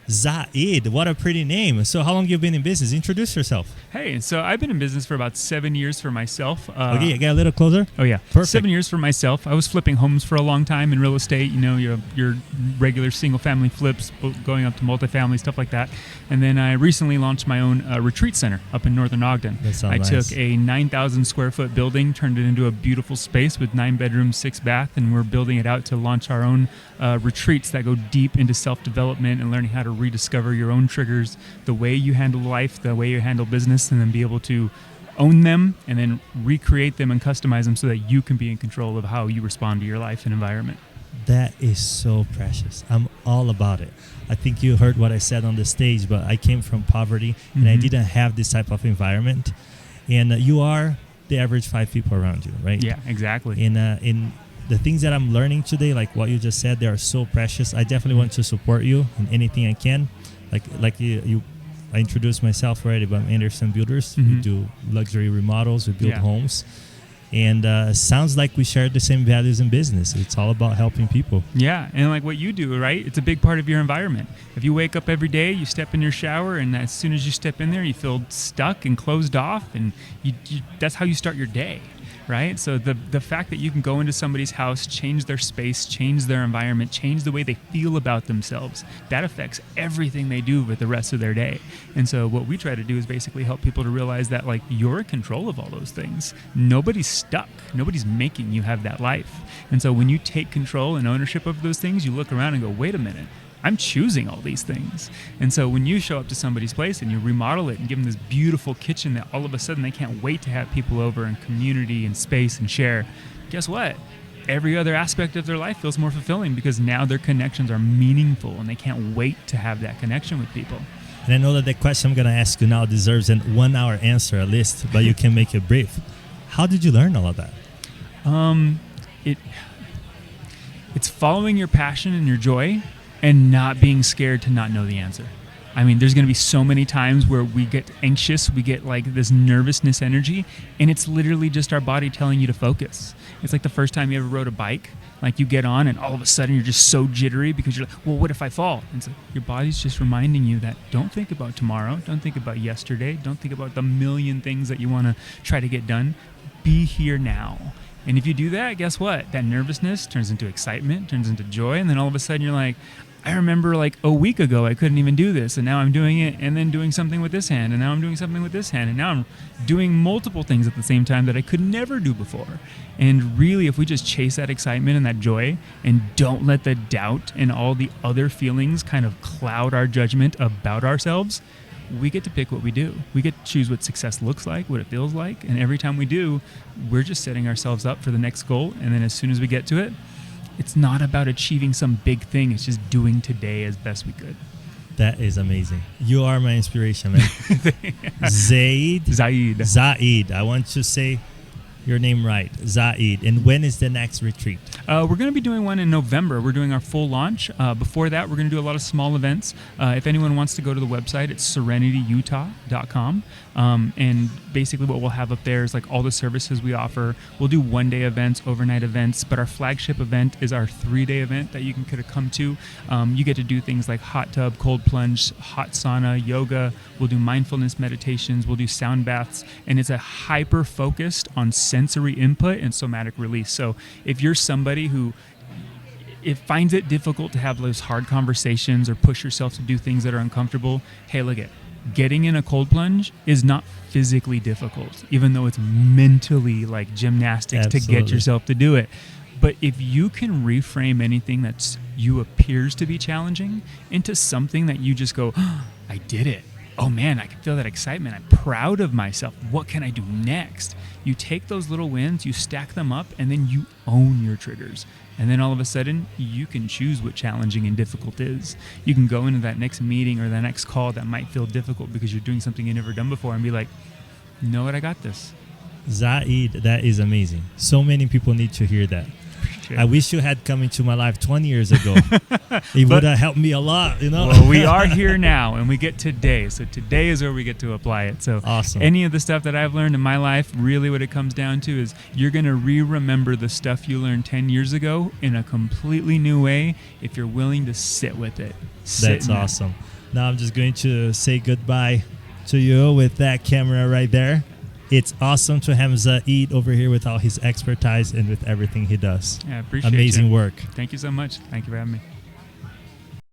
Zaid, what a pretty name. So how long have you been in business? Introduce yourself. Hey, so I've been in business for about 7 years for myself. Okay, get a little closer. Oh, yeah. Perfect. 7 years for myself. I was flipping homes for a long time in real estate, your regular single-family flips, going up to multifamily, stuff like that. And then I recently launched my own retreat center up in northern Ogden. That sounds I nice. took a 9,000-square-foot building, turned it into a beautiful space with 9 bedrooms, 6 bath, and we're building it out to launch our own retreats that go deep into self-development and learning how to rediscover your own triggers, the way you handle life, the way you handle business, and then be able to own them and then recreate them and customize them so that you can be in control of how you respond to your life and environment. That is so precious. I'm all about it. I think you heard what I said on the stage, but I came from poverty and I didn't have this type of environment. And you are the average 5 people around you, right? Yeah, exactly. In the things that I'm learning today, like what you just said, they are so precious. I definitely want to support you in anything I can. Like you I introduced myself already, but I'm Anderson Builders. We do luxury remodels, we build homes. And sounds like we share the same values in business. It's all about helping people. Yeah, and like what you do, right? It's a big part of your environment. If you wake up every day, you step in your shower, and as soon as you step in there, you feel stuck and closed off, and that's how you start your day, right? So the fact that you can go into somebody's house, change their space, change their environment, change the way they feel about themselves, that affects everything they do with the rest of their day. And so what we try to do is basically help people to realize that like you're in control of all those things. Nobody's stuck. Nobody's making you have that life. And so when you take control and ownership of those things, you look around and go, wait a minute, I'm choosing all these things. And so when you show up to somebody's place and you remodel it and give them this beautiful kitchen that all of a sudden they can't wait to have people over and community and space and share, guess what? Every other aspect of their life feels more fulfilling because now their connections are meaningful and they can't wait to have that connection with people. And I know that the question I'm going to ask you now deserves an 1 hour answer at least, but you can make it brief. How did you learn all of that? It's following your passion and your joy and not being scared to not know the answer. I mean, there's going to be so many times where we get anxious, we get like this nervousness energy, and it's literally just our body telling you to focus. It's like the first time you ever rode a bike, like you get on and all of a sudden you're just so jittery because you're like, well, what if I fall? And so your body's just reminding you that don't think about tomorrow, don't think about yesterday, don't think about the million things that you want to try to get done. Be here now. And if you do that, guess what? That nervousness turns into excitement, turns into joy, and then all of a sudden you're like, I remember like a week ago I couldn't even do this, and now I'm doing it, and then doing something with this hand, and now I'm doing something with this hand, and now I'm doing multiple things at the same time that I could never do before. And really, if we just chase that excitement and that joy and don't let the doubt and all the other feelings kind of cloud our judgment about ourselves, we get to pick what we do. We get to choose what success looks like, what it feels like, and every time we do, we're just setting ourselves up for the next goal, and then as soon as we get to it, it's not about achieving some big thing. It's just doing today as best we could. That is amazing. You are my inspiration, man. Zaid. I want to say your name right. Zaid. And when is the next retreat? We're going to be doing one in November. We're doing our full launch. Before that, we're going to do a lot of small events. If anyone wants to go to the website, it's serenityutah.com. And basically what we'll have up there is like all the services we offer. We'll do one-day events, overnight events, but our flagship event is our 3-day event that you can kind of come to. You get to do things like hot tub, cold plunge, hot sauna, yoga. We'll do mindfulness meditations. We'll do sound baths. And it's a hyper-focused on sensory input and somatic release. So if you're somebody who finds it difficult to have those hard conversations or push yourself to do things that are uncomfortable, hey, look at getting in a cold plunge is not physically difficult, even though it's mentally like gymnastics to get yourself to do it. But if you can reframe anything that's you appears to be challenging into something that you just go, oh, I did it. Oh man, I can feel that excitement. I'm proud of myself. What can I do next? You take those little wins, you stack them up, and then you own your triggers. And then all of a sudden, you can choose what challenging and difficult is. You can go into that next meeting or that next call that might feel difficult because you're doing something you've never done before and be like, you know what, I got this. Zaid, that is amazing. So many people need to hear that. Gotcha. I wish you had come into my life 20 years ago. It would have helped me a lot, you know? Well, we are here now, and we get today. So today is where we get to apply it. So awesome. Any of the stuff that I've learned in my life, really what it comes down to is you're going to re-remember the stuff you learned 10 years ago in a completely new way if you're willing to sit with it. That's awesome. Now I'm just going to say goodbye to you with that camera right there. It's awesome to have Zaid over here with all his expertise and with everything he does. Yeah, I appreciate it. Amazing work. Thank you so much. Thank you for having me.